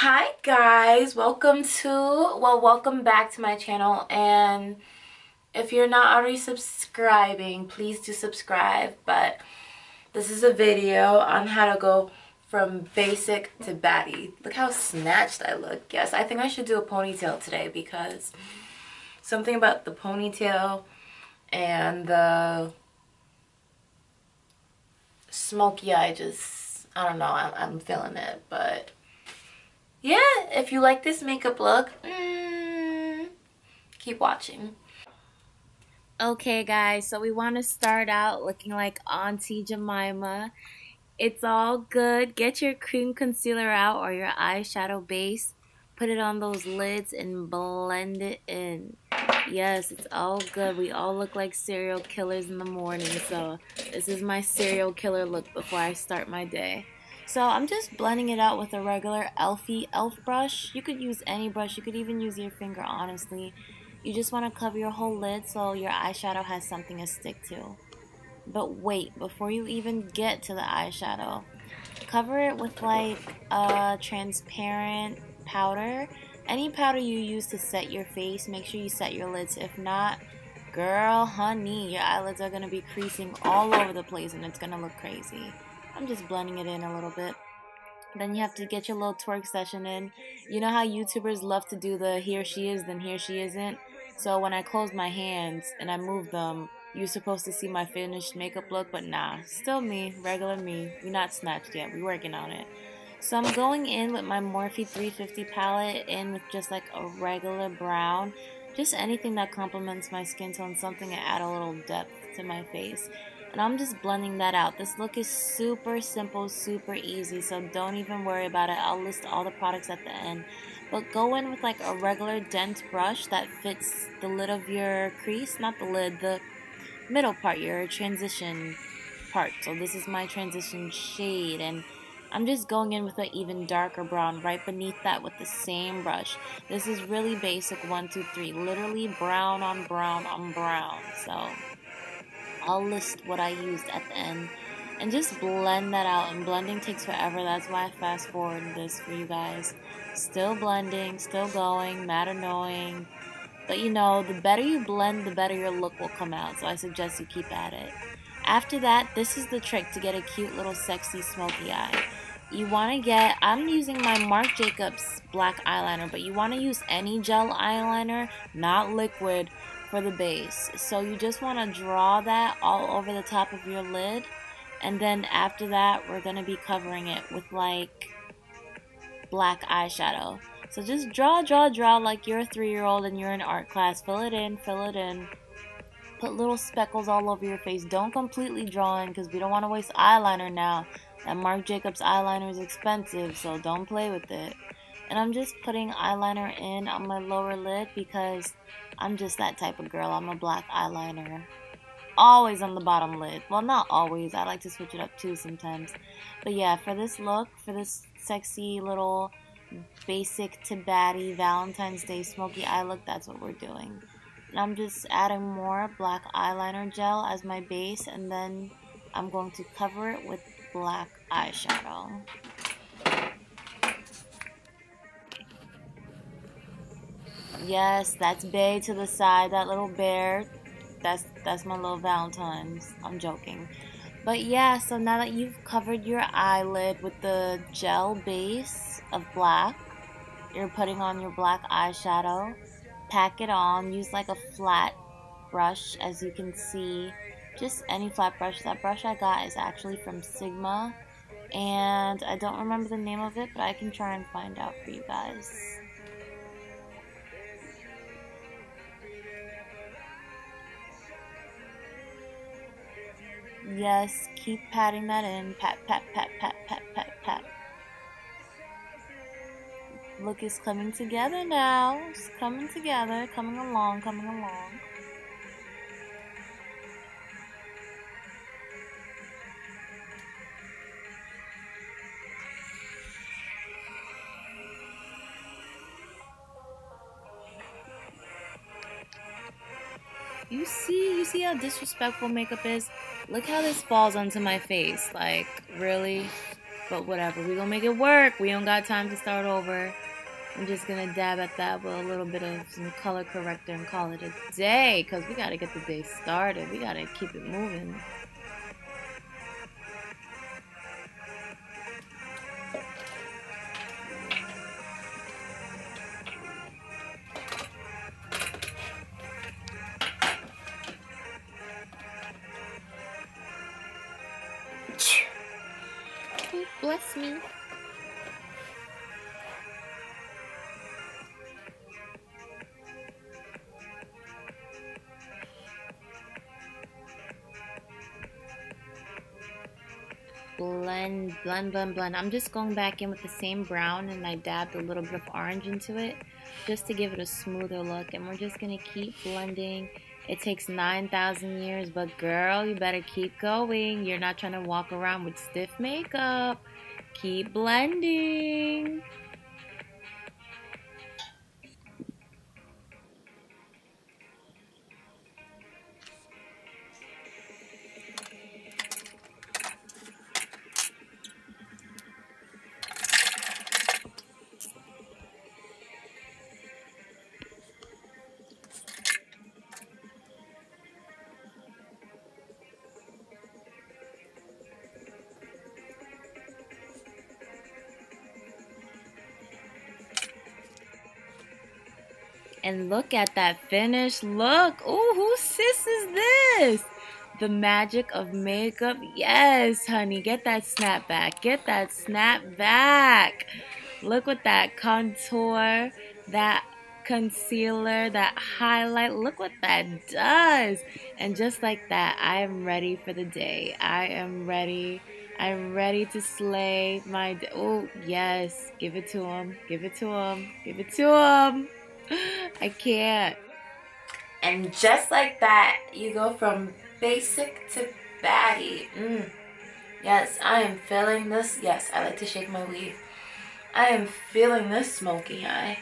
Hi guys, welcome back to my channel, and if you're not already subscribing, please do subscribe. But this is a video on how to go from basic to baddie. Look how snatched I look. Yes, I think I should do a ponytail today because something about the ponytail and the smoky eye I don't know, I'm feeling it. But yeah, if you like this makeup look, keep watching. Okay guys, so we want to start out looking like Auntie Jemima. It's all good. Get your cream concealer out or your eyeshadow base. Put it on those lids and blend it in. Yes, it's all good. We all look like serial killers in the morning, so this is my serial killer look before I start my day. So I'm just blending it out with a regular elf brush. You could use any brush. You could even use your finger, honestly. You just want to cover your whole lid so your eyeshadow has something to stick to. But wait, before you even get to the eyeshadow, cover it with like a transparent powder. Any powder you use to set your face, make sure you set your lids. If not, girl, honey, your eyelids are going to be creasing all over the place and it's going to look crazy. I'm just blending it in a little bit. Then you have to get your little twerk session in. You know how YouTubers love to do the here she is, then here she isn't? So when I close my hands and I move them, you're supposed to see my finished makeup look, but nah, still me, regular me. We're not snatched yet, we're working on it. So I'm going in with my Morphe 350 palette in with just like a regular brown. Just anything that complements my skin tone, something to add a little depth to my face. And I'm just blending that out. This look is super simple, super easy, so don't even worry about it. I'll list all the products at the end. But go in with like a regular dense brush that fits the lid of your crease, not the lid, the middle part, your transition part. So this is my transition shade, and I'm just going in with an even darker brown right beneath that with the same brush. This is really basic 1, 2, 3, literally brown on brown on brown. So I'll list what I used at the end and just blend that out. And blending takes forever. That's why I fast forward this for you guys. Still blending, still going, mad annoying. But you know, the better you blend, the better your look will come out. So I suggest you keep at it. After that, this is the trick to get a cute little sexy smoky eye. You want to get, I'm using my Marc Jacobs black eyeliner, but you want to use any gel eyeliner, not liquid, for the base. So you just want to draw that all over the top of your lid, and then after that we're going to be covering it with like black eyeshadow. So just draw like you're a 3-year-old and you're in art class. Fill it in, put little speckles all over your face. Don't completely draw in because we don't want to waste eyeliner now. That Marc Jacobs eyeliner is expensive, so don't play with it. And I'm just putting eyeliner in on my lower lid because I'm just that type of girl. I'm a black eyeliner. Always on the bottom lid. Well, not always. I like to switch it up too sometimes. But yeah, for this look, for this sexy little basic to baddie Valentine's Day smoky eye look, that's what we're doing. And I'm just adding more black eyeliner gel as my base, and then I'm going to cover it with black eyeshadow. Yes, that's Bae to the side, that little bear. That's my little Valentines. I'm joking. But yeah, so now that you've covered your eyelid with the gel base of black, you're putting on your black eyeshadow. Pack it on. Use like a flat brush, as you can see. Just any flat brush. That brush I got is actually from Sigma, and I don't remember the name of it, but I can try and find out for you guys. Yes, keep patting that in. Pat, pat, pat, pat, pat, pat, pat. Look, it's coming together now. It's coming together. Coming along, coming along. You see how disrespectful makeup is? Look how this falls onto my face. Like, really? But whatever, we gonna make it work. We don't got time to start over. I'm just gonna dab at that with a little bit of some color corrector and call it a day, because we gotta get the day started. We gotta keep it moving. Oh, bless me. Blend, blend, blend, blend. I'm just going back in with the same brown, and I dabbed a little bit of orange into it just to give it a smoother look. And we're just gonna keep blending. It takes 9,000 years, but girl, you better keep going. You're not trying to walk around with stiff makeup. Keep blending. And look at that finished look. Ooh, whose sis is this? The magic of makeup. Yes, honey. Get that snap back. Get that snap back. Look what that contour, that concealer, that highlight. Look what that does. And just like that, I am ready for the day. I am ready. I'm ready to slay my day. Oh, yes. Give it to him. Give it to him. Give it to him. I can't. And just like that, you go from basic to baddie. Yes, I am feeling this. Yes, I like to shake my weave. I am feeling this smoky eye.